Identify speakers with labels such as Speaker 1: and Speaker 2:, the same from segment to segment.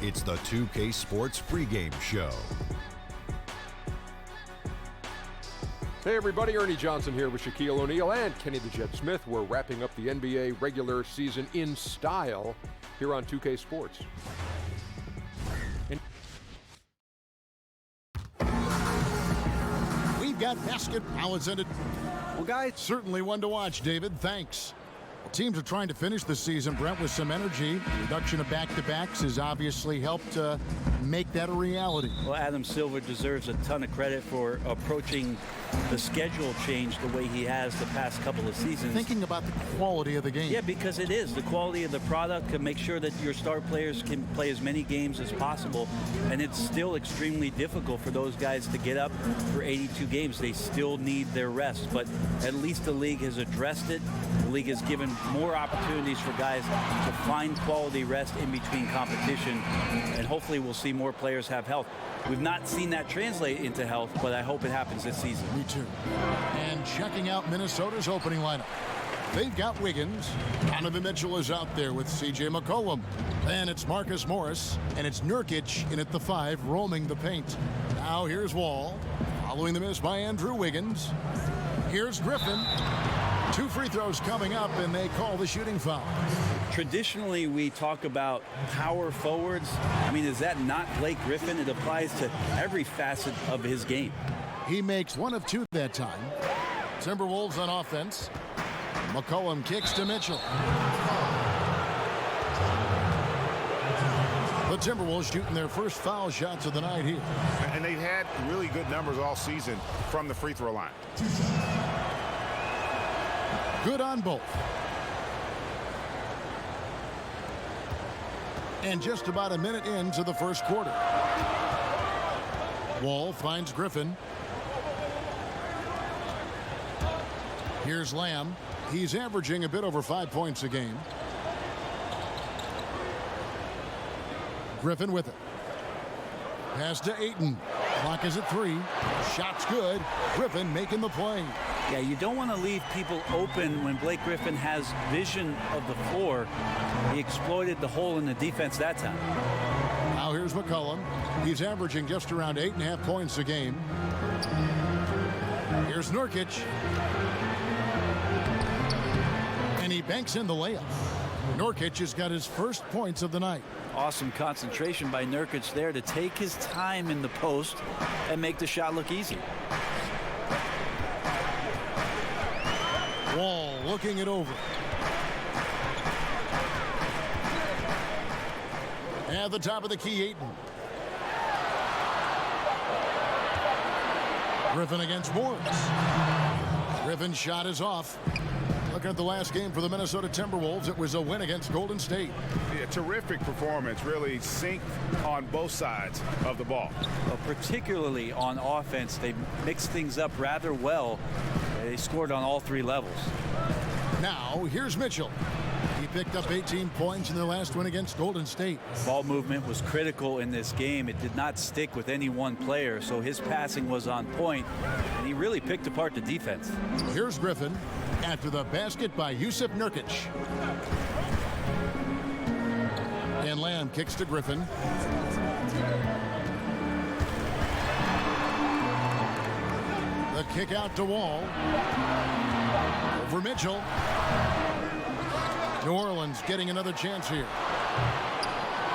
Speaker 1: It's the 2K Sports pregame show.
Speaker 2: Hey everybody, Ernie Johnson here with Shaquille O'Neal and Kenny the Jet Smith. We're wrapping up the NBA regular season in style here on 2K Sports.
Speaker 3: We've got basketball in it. Well, guys, certainly one to watch, David. Thanks. Teams are trying to finish the season, Brent, with some energy. Reduction of back-to-backs has obviously helped make that a reality.
Speaker 4: Well, Adam Silver deserves a ton of credit for approaching the schedule change the way he has the past couple of seasons.
Speaker 3: Thinking about the quality of the game.
Speaker 4: Yeah, because it is. The quality of the product can make sure that your star players can play as many games as possible. And it's still extremely difficult for those guys to get up for 82 games. They still need their rest. But at least the league has addressed it. The league has given more opportunities for guys to find quality rest in between competition. And hopefully we'll see more players have health. We've not seen that translate into health, but I hope it happens this season.
Speaker 3: Me too. And checking out Minnesota's opening lineup. They've got Wiggins. Donovan Mitchell is out there with C.J. McCollum. Then it's Marcus Morris, and it's Nurkic in at the 5, roaming the paint. Now here's Wall, following the miss by Andrew Wiggins. Here's Griffin. 2 free throws coming up, and they call the shooting foul.
Speaker 4: Traditionally, we talk about power forwards. I mean, is that not Blake Griffin? It applies to every facet of his game.
Speaker 3: He makes 1 of 2 that time. Timberwolves on offense. McCollum kicks to Mitchell. The Timberwolves shooting their first foul shots of the night here.
Speaker 5: And they've had really good numbers all season from the free throw line.
Speaker 3: Good on both. And just about a minute into the first quarter. Wall finds Griffin. Here's Lamb. He's averaging a bit over 5 points a game. Griffin with it. Pass to Ayton. Clock is at 3. Shot's good. Griffin making the play.
Speaker 4: Yeah, you don't want to leave people open when Blake Griffin has vision of the floor. He exploited the hole in the defense that time.
Speaker 3: Now here's McCollum. He's averaging just around 8.5 points a game. Here's Nurkic. And he banks in the layup. Nurkic has got his first points of the night.
Speaker 4: Awesome concentration by Nurkic there to take his time in the post and make the shot look easy.
Speaker 3: Wall looking it over. At the top of the key, Ayton. Griffin against Morris. Griffin's shot is off. Looking at the last game for the Minnesota Timberwolves, it was a win against Golden State.
Speaker 5: Yeah, terrific performance, really synced on both sides of the ball.
Speaker 4: Well, particularly on offense, they mixed things up rather well. They scored on all 3 levels.
Speaker 3: Now, here's Mitchell. He picked up 18 points in their last win against Golden State.
Speaker 4: Ball movement was critical in this game. It did not stick with any one player, so his passing was on point, and he really picked apart the defense.
Speaker 3: Here's Griffin after the basket by Jusuf Nurkic. And Lamb kicks to Griffin. The kick out to Wall. Over Mitchell. New Orleans getting another chance here.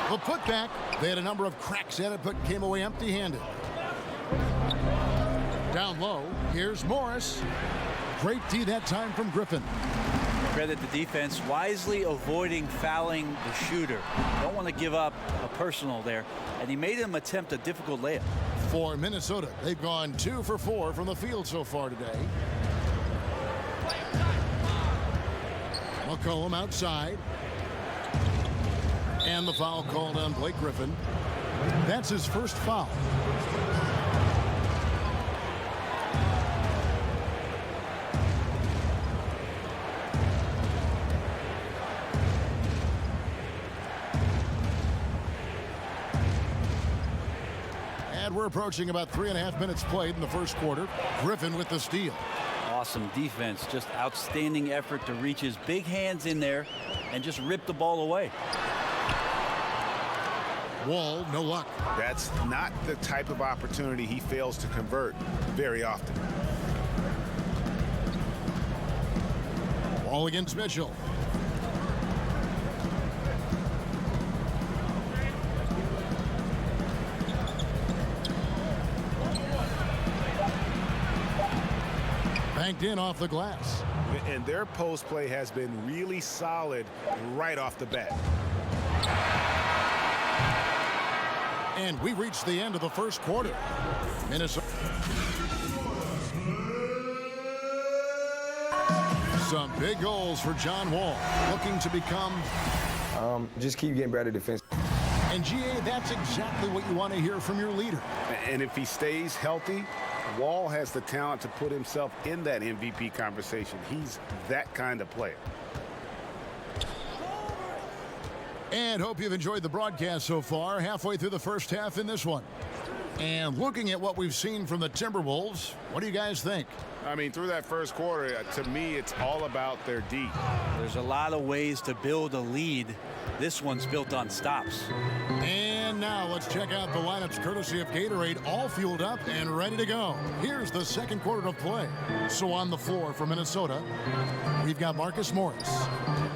Speaker 3: The putback. They had a number of cracks at it, but came away empty-handed. Down low. Here's Morris. Great D that time from Griffin.
Speaker 4: Credit the defense, wisely avoiding fouling the shooter. Don't want to give up a personal there. And he made him attempt a difficult layup.
Speaker 3: For Minnesota, they've gone 2 for 4 from the field so far today. McCollum outside. And the foul called on Blake Griffin. That's his first foul. And we're approaching about 3.5 minutes played in the first quarter. Griffin with the steal.
Speaker 4: Awesome defense, just outstanding effort to reach his big hands in there and just rip the ball away.
Speaker 3: Wall, no luck.
Speaker 5: That's not the type of opportunity he fails to convert very often.
Speaker 3: Wall against Mitchell. Banked in off the glass.
Speaker 5: And their post play has been really solid right off the bat.
Speaker 3: And we reached the end of the first quarter. Minnesota. Some big goals for John Wall, looking to become.
Speaker 6: Just keep getting better defense.
Speaker 3: And GA, that's exactly what you want to hear from your leader.
Speaker 5: And if he stays healthy, Wall has the talent to put himself in that MVP conversation. He's that kind of player.
Speaker 3: And hope you've enjoyed the broadcast so far, halfway through the first half in this one. And looking at what we've seen from the Timberwolves, what do you guys think?
Speaker 5: I mean, through that first quarter, to me, it's all about their D.
Speaker 4: There's a lot of ways to build a lead. This one's built on stops.
Speaker 3: And now let's check out the lineups courtesy of Gatorade, all fueled up and ready to go. Here's the second quarter of play. So on the floor for Minnesota, we've got Marcus Morris.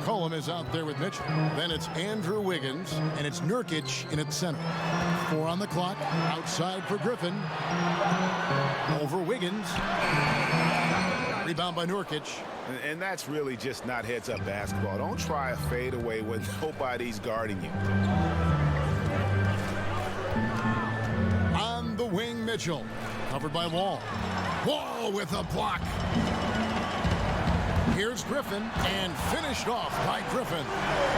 Speaker 3: Cullum is out there with Mitchell. Then it's Andrew Wiggins, and it's Nurkic in at center. 4 on the clock, outside for Griffin. Over Wiggins. Rebound by Nurkic.
Speaker 5: And that's really just not heads-up basketball. Don't try a fadeaway when nobody's guarding you.
Speaker 3: On the wing, Mitchell. Covered by Wall. Wall with a block. Here's Griffin, and finished off by Griffin.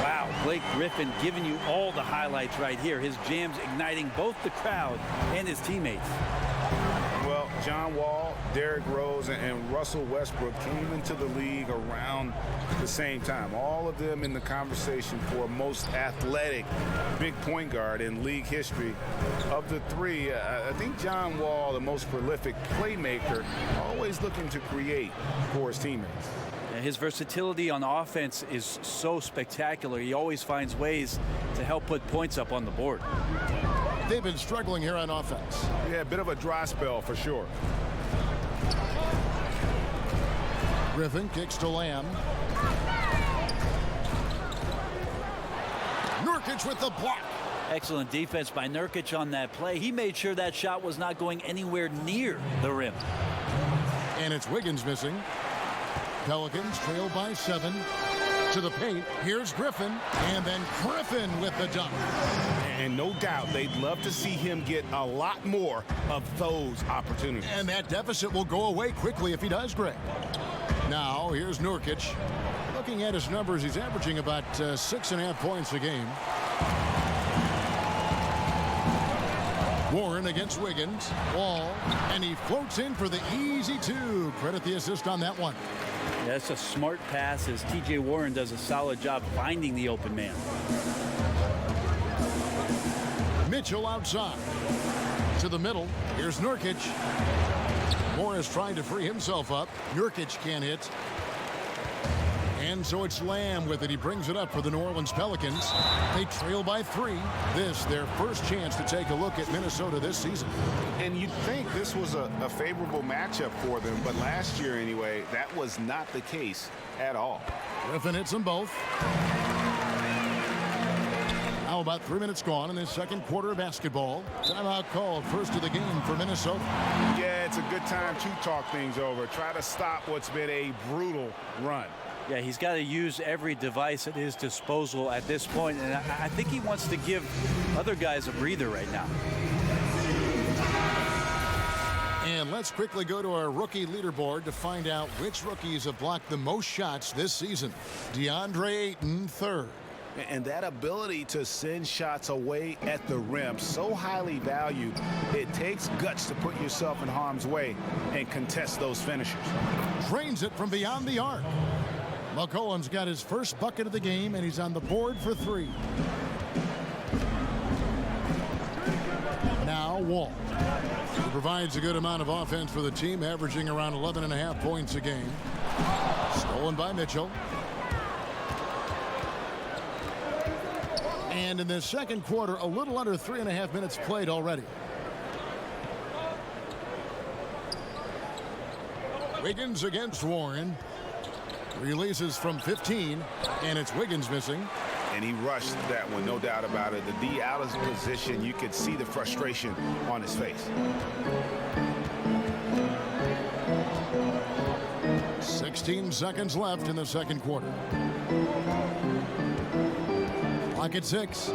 Speaker 4: Wow, Blake Griffin giving you all the highlights right here. His jams igniting both the crowd and his teammates.
Speaker 5: Well, John Wall, Derrick Rose, and Russell Westbrook came into the league around the same time. All of them in the conversation for most athletic big point guard in league history. Of the three, I think John Wall, the most prolific playmaker, always looking to create for his teammates.
Speaker 4: His versatility on offense is so spectacular. He always finds ways to help put points up on the board.
Speaker 3: They've been struggling here on offense.
Speaker 5: Yeah, a bit of a dry spell for sure.
Speaker 3: Griffin kicks to Lamb. Nurkic with the block.
Speaker 4: Excellent defense by Nurkic on that play. He made sure that shot was not going anywhere near the rim.
Speaker 3: And it's Wiggins missing. Pelicans trail by 7 to the paint. Here's Griffin, and then Griffin with the dunk.
Speaker 5: And no doubt they'd love to see him get a lot more of those opportunities.
Speaker 3: And that deficit will go away quickly if he does, Greg. Now, here's Nurkic. Looking at his numbers, he's averaging about 6.5 points a game. Warren against Wiggins. Wall, and he floats in for the easy 2. Credit the assist on that one.
Speaker 4: That's a smart pass as TJ Warren does a solid job finding the open man.
Speaker 3: Mitchell outside. To the middle. Here's Nurkic. Morris trying to free himself up. Nurkic can't hit. And so it's Lamb with it. He brings it up for the New Orleans Pelicans. They trail by 3. This, their first chance to take a look at Minnesota this season.
Speaker 5: And you'd think this was a favorable matchup for them, but last year anyway, that was not the case at all.
Speaker 3: Griffin hits them both. Now about 3 minutes gone in this second quarter of basketball. Timeout called, first of the game for Minnesota.
Speaker 5: Yeah, it's a good time to talk things over. Try to stop what's been a brutal run.
Speaker 4: Yeah, he's got to use every device at his disposal at this point, and I think he wants to give other guys a breather right now.
Speaker 3: And let's quickly go to our rookie leaderboard to find out which rookies have blocked the most shots this season. DeAndre Ayton, 3rd.
Speaker 5: And that ability to send shots away at the rim, so highly valued, it takes guts to put yourself in harm's way and contest those finishers.
Speaker 3: Drains it from beyond the arc. McCollum's got his first bucket of the game, and he's on the board for 3. Now Wall. He provides a good amount of offense for the team, averaging around 11.5 points a game. Stolen by Mitchell. And in the second quarter, a little under 3.5 minutes played already. Wiggins against Warren. Releases from 15, and it's Wiggins missing.
Speaker 5: And he rushed that one, no doubt about it. The D out of position, you could see the frustration on his face.
Speaker 3: 16 seconds left in the second quarter. Clock at 6.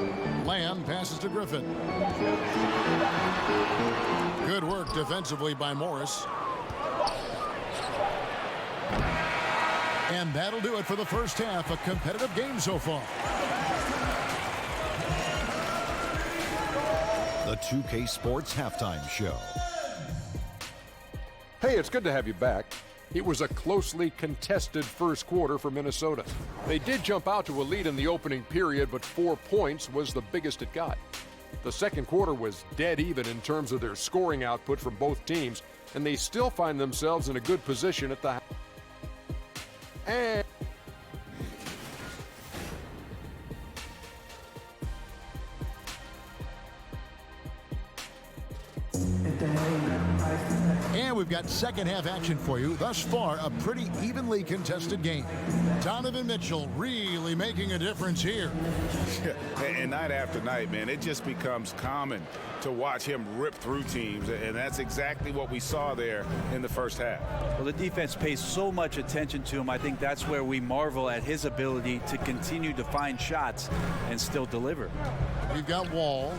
Speaker 3: Lamb passes to Griffin. Good work defensively by Morris. And that'll do it for the first half. A competitive game so far.
Speaker 1: The 2K Sports Halftime Show.
Speaker 2: Hey, it's good to have you back. It was a closely contested first quarter for Minnesota. They did jump out to a lead in the opening period, but 4 points was the biggest it got. The second quarter was dead even in terms of their scoring output from both teams, and they still find themselves in a good position at the and
Speaker 3: we've got second half action for you. Thus far, a pretty evenly contested game. Donovan Mitchell really making a difference here.
Speaker 5: And night after night, man, it just becomes common to watch him rip through teams, and that's exactly what we saw there in the first half.
Speaker 4: Well, the defense pays so much attention to him. I think that's where we marvel at his ability to continue to find shots and still deliver.
Speaker 3: We've got Wall.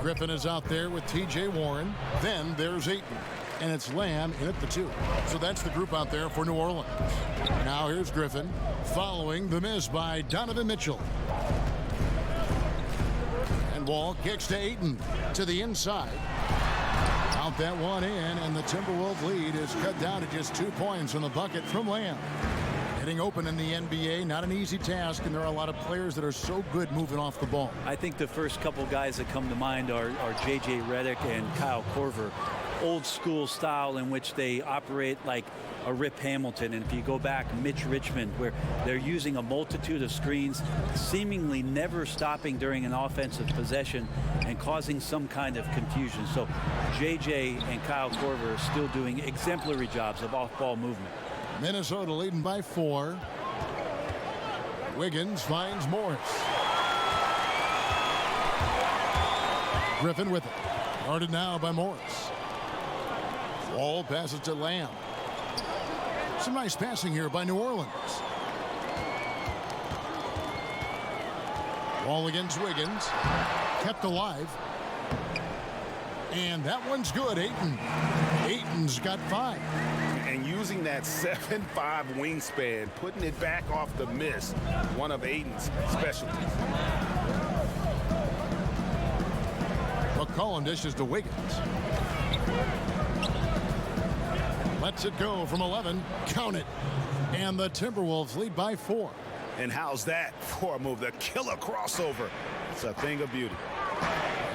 Speaker 3: Griffin is out there with T.J. Warren. Then there's Ayton. And it's Lamb in at the 2. So that's the group out there for New Orleans. Now here's Griffin following the miss by Donovan Mitchell. And Wall kicks to Ayton to the inside. Out that one in, and the Timberwolves lead is cut down to just 2 points on the bucket from Lamb. Getting open in the NBA, not an easy task, and there are a lot of players that are so good moving off the ball.
Speaker 4: I think the first couple guys that come to mind are J.J. Redick and Kyle Korver. Old school style in which they operate like a Rip Hamilton. And if you go back, Mitch Richmond, where they're using a multitude of screens, seemingly never stopping during an offensive possession and causing some kind of confusion. So J.J. and Kyle Korver are still doing exemplary jobs of off-ball movement.
Speaker 3: Minnesota leading by 4. Wiggins finds Morris. Griffin with it. Guarded now by Morris. Wall passes to Lamb. Some nice passing here by New Orleans. Wall against Wiggins. Kept alive. And that one's good. Ayton's got 5.
Speaker 5: And using that 7'5" wingspan, putting it back off the miss, one of Ayton's specialties.
Speaker 3: McCollum dishes to Wiggins. Lets it go from 11. Count it. And the Timberwolves lead by 4.
Speaker 5: And how's that for a move? The killer crossover. It's a thing of beauty.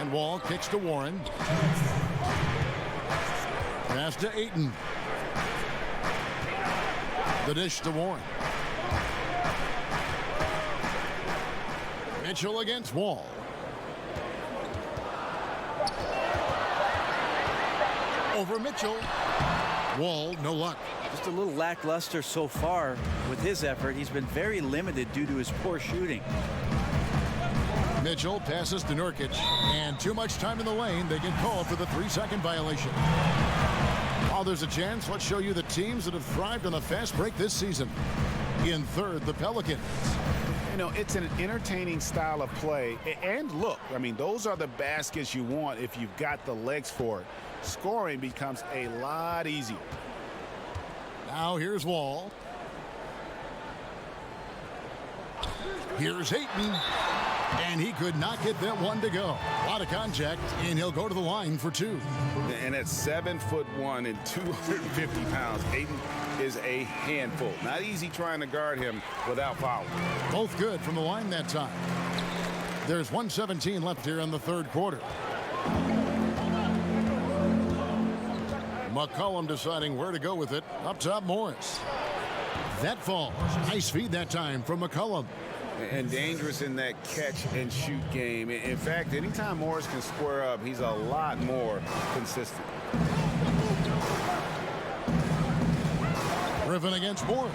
Speaker 3: And Wall kicks to Warren. Pass to Ayton. The dish to Warren. Mitchell against Wall. Over Mitchell. Wall, no luck.
Speaker 4: Just a little lackluster so far with his effort. He's been very limited due to his poor shooting.
Speaker 3: Mitchell passes to Nurkic, and too much time in the lane. They get called for the 3-second violation. While there's a chance, let's show you the teams that have thrived on the fast break this season. In third, the Pelicans.
Speaker 5: You know, it's an entertaining style of play. And look, I mean, those are the baskets you want if you've got the legs for it. Scoring becomes a lot easier.
Speaker 3: Now here's Wall. Here's Ayton. And he could not get that one to go. A lot of contact, and he'll go to the line for 2.
Speaker 5: And at 7'1" and 250 pounds, Ayton is a handful. Not easy trying to guard him without foul.
Speaker 3: Both good from the line that time. There's 1:17 left here in the third quarter. McCollum deciding where to go with it. Up top, Morris. That falls. Nice feed that time from McCollum.
Speaker 5: and dangerous in that catch-and-shoot game. In fact, anytime Morris can square up, he's a lot more consistent.
Speaker 3: Griffin against Morris.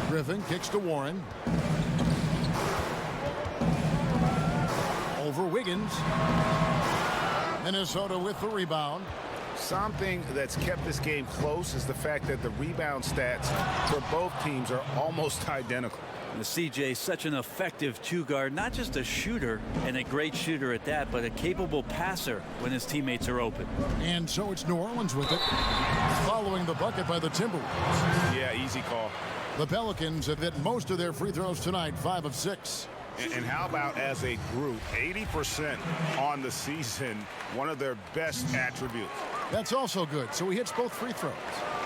Speaker 3: Griffin kicks to Warren. Over Wiggins. Minnesota with the rebound.
Speaker 5: Something that's kept this game close is the fact that the rebound stats for both teams are almost identical.
Speaker 4: The CJ, such an effective two-guard, not just a shooter, and a great shooter at that, but a capable passer when his teammates are open.
Speaker 3: And so it's New Orleans with it, following the bucket by the Timberwolves.
Speaker 5: Yeah, easy call.
Speaker 3: The Pelicans have hit most of their free throws tonight, 5 of 6.
Speaker 5: And how about as a group, 80% on the season, one of their best attributes.
Speaker 3: That's also good, so he hits both free throws.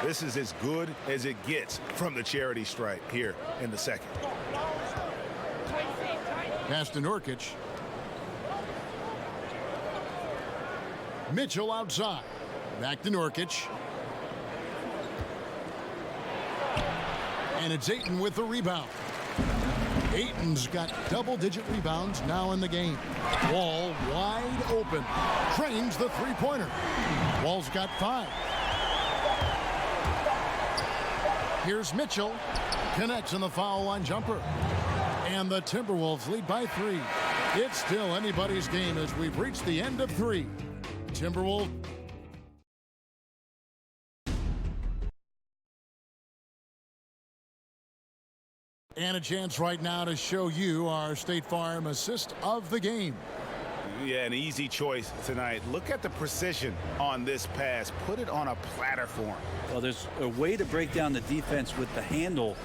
Speaker 5: This is as good as it gets from the charity stripe here in the second.
Speaker 3: Pass to Nurkic. Mitchell outside. Back to Nurkic. And it's Ayton with the rebound. Ayton's got double-digit rebounds now in the game. Wall wide open. Trains the three-pointer. Wall's got 5. Here's Mitchell. Connects in the foul line jumper. And the Timberwolves lead by 3. It's still anybody's game as we've reached the end of 3. Timberwolves. And a chance right now to show you our State Farm assist of the game.
Speaker 5: Yeah, an easy choice tonight. Look at the precision on this pass. Put it on a platter form.
Speaker 4: Well, there's a way to break down the defense with the handle,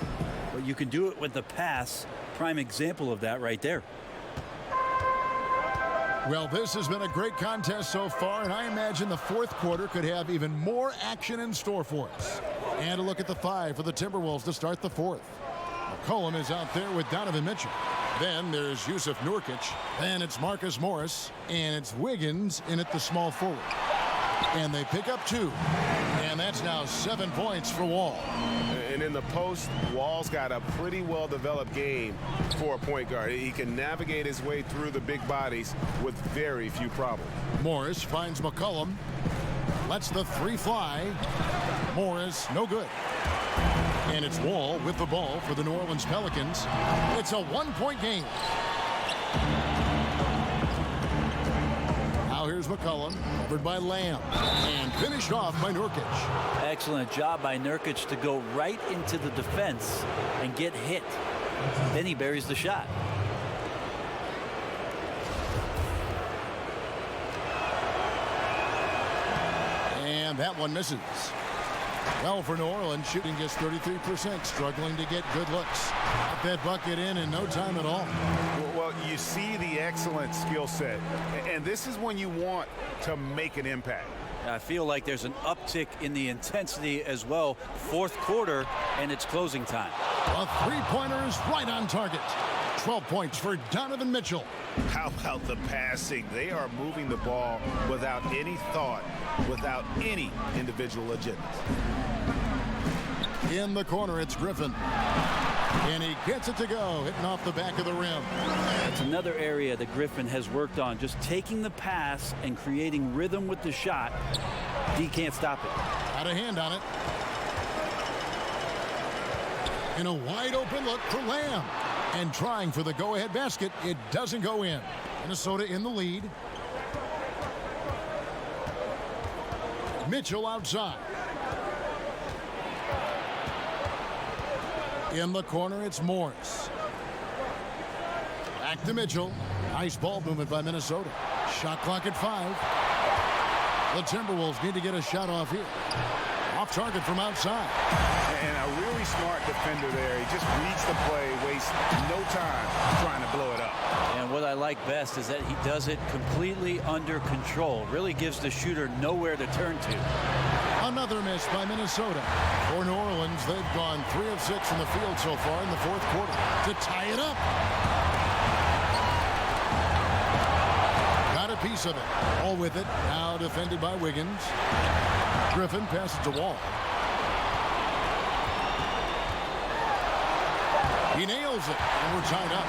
Speaker 4: but you can do it with the pass. Prime example of that right there.
Speaker 3: Well, this has been a great contest so far, and I imagine the fourth quarter could have even more action in store for us. And a look at the 5 for the Timberwolves to start the fourth. McCollum is out there with Donovan Mitchell. Then there's Yusuf Nurkic. Then it's Marcus Morris. And it's Wiggins in at the small forward. And they pick up 2. And that's now 7 points for Wall.
Speaker 5: And in the post, Wall's got a pretty well-developed game for a point guard. He can navigate his way through the big bodies with very few problems.
Speaker 3: Morris finds McCollum. Lets the 3 fly. Morris, no good. And it's Wall with the ball for the New Orleans Pelicans. It's a 1-point game. Now here's McCollum, covered by Lamb, and finished off by Nurkic.
Speaker 4: Excellent job by Nurkic to go right into the defense and get hit. Then he buries the shot.
Speaker 3: And that one misses. Well, for New Orleans, shooting just 33%, struggling to get good looks. Got that bucket in no time at all.
Speaker 5: Well, you see the excellent skill set, and this is when you want to make an impact.
Speaker 4: I feel like there's an uptick in the intensity as well. Fourth quarter, and it's closing time.
Speaker 3: A three-pointer is right on target. 12 points for Donovan Mitchell.
Speaker 5: How about the passing? They are moving the ball without any thought, without any individual agendas.
Speaker 3: In the corner, it's Griffin. And he gets it to go, hitting off the back of the rim.
Speaker 4: That's another area that Griffin has worked on, just taking the pass and creating rhythm with the shot. D can't stop it.
Speaker 3: Got a hand on it. And a wide open look for Lamb. And trying for the go-ahead basket, it doesn't go in. Minnesota in the lead. Mitchell outside. In the corner, it's Morris. Back to Mitchell. Nice ball movement by Minnesota. Shot clock at 5. The Timberwolves need to get a shot off here. Off target from outside.
Speaker 5: And a really smart defender there. He just reads the play, wastes no time trying to blow it up.
Speaker 4: And what I like best is that he does it completely under control. Really gives the shooter nowhere to turn to.
Speaker 3: Another miss by Minnesota. For New Orleans, they've gone 3 of 6 in the field so far in the fourth quarter to tie it up. Got a piece of it. All with it. Now defended by Wiggins. Griffin passes to Wall. He nails it, and we're tied up.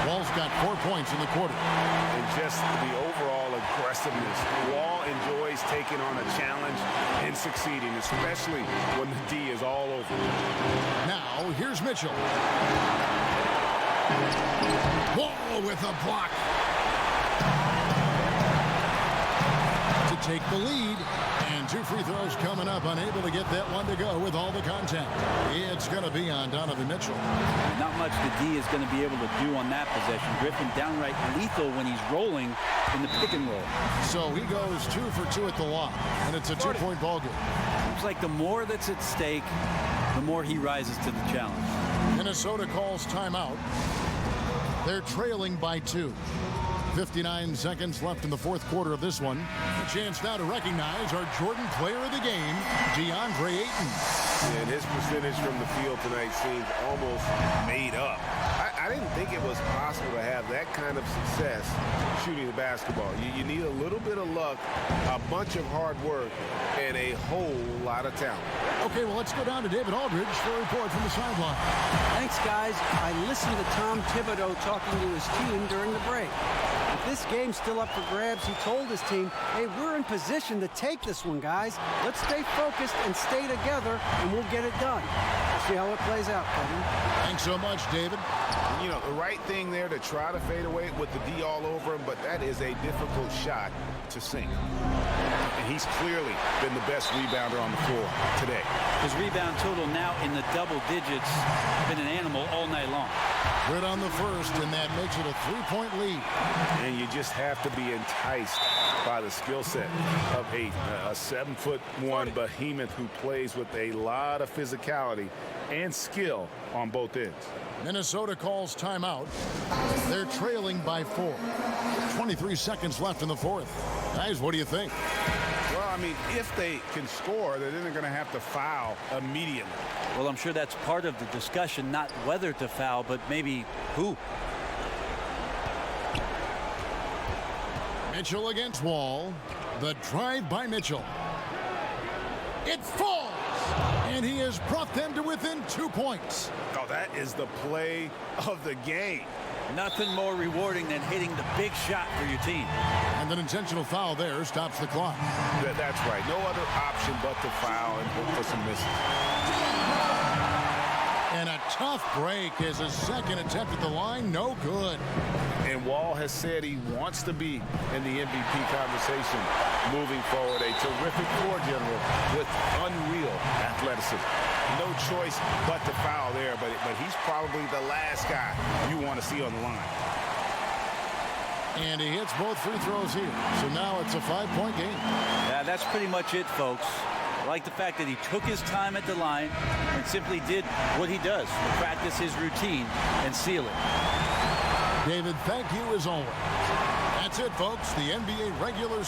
Speaker 3: Wall's got 4 points in the quarter.
Speaker 5: And just the overall aggressiveness. Wall enjoys taking on a challenge and succeeding, especially when the D is all over.
Speaker 3: Now, here's Mitchell. Wall with a block to take the lead. And 2 free throws coming up, unable to get that one to go with all the contact. It's going to be on Donovan Mitchell.
Speaker 4: Not much the D is going to be able to do on that possession. Griffin downright lethal when he's rolling in the pick and roll.
Speaker 3: So he goes 2 for 2 at the line, and it's a 2-point ball game.
Speaker 4: Seems like the more that's at stake, the more he rises to the challenge.
Speaker 3: Minnesota calls timeout. They're trailing by 2. 59 seconds left in the fourth quarter of this one. A chance now to recognize our Jordan player of the game, DeAndre Ayton.
Speaker 5: And his percentage from the field tonight seems almost made up. I didn't think it was possible to have that kind of success shooting the basketball. You need a little bit of luck, a bunch of hard work, and a whole lot of talent.
Speaker 3: Okay, well, let's go down to David Aldridge for a report from the sideline.
Speaker 7: Thanks, guys. I listened to Tom Thibodeau talking to his team during the break. With this game still up for grabs, he told his team, hey, we're in position to take this one, guys. Let's stay focused and stay together, and we'll get it done. We'll see how it plays out, Kevin.
Speaker 3: Thanks so much, David.
Speaker 5: You know, the right thing there to try to fade away with the D all over him, but that is a difficult shot to sink. And he's clearly been the best rebounder on the floor today.
Speaker 4: His rebound total now in the double digits. Been an animal all night long.
Speaker 3: Good on the first, and that makes it a 3-point lead.
Speaker 5: And you just have to be enticed by the skill set of a 7'1" behemoth who plays with a lot of physicality and skill on both ends.
Speaker 3: Minnesota calls timeout. They're trailing by 4. 23 seconds left in the fourth. Guys, what do you think?
Speaker 5: Well, I mean, if they can score, then they're going to have to foul immediately.
Speaker 4: Well, I'm sure that's part of the discussion, not whether to foul, but maybe who.
Speaker 3: Mitchell against Wall. The drive by Mitchell. It falls! And he has brought them to within 2 points.
Speaker 5: Oh, that is the play of the game.
Speaker 4: Nothing more rewarding than hitting the big shot for your team.
Speaker 3: And an intentional foul there stops the clock.
Speaker 5: That's right. No other option but to foul and hope for some misses.
Speaker 3: And a tough break as his second attempt at the line, no good.
Speaker 5: And Wall has said he wants to be in the MVP conversation moving forward. A terrific floor general with unreal athleticism. No choice but to foul there, but he's probably the last guy you want to see on the line.
Speaker 3: And he hits both free throws here. So now it's a 5-point game.
Speaker 4: Yeah, that's pretty much it, folks. I like the fact that he took his time at the line and simply did what he does, practice his routine and seal it.
Speaker 3: David, thank you as always. That's it, folks. The NBA regular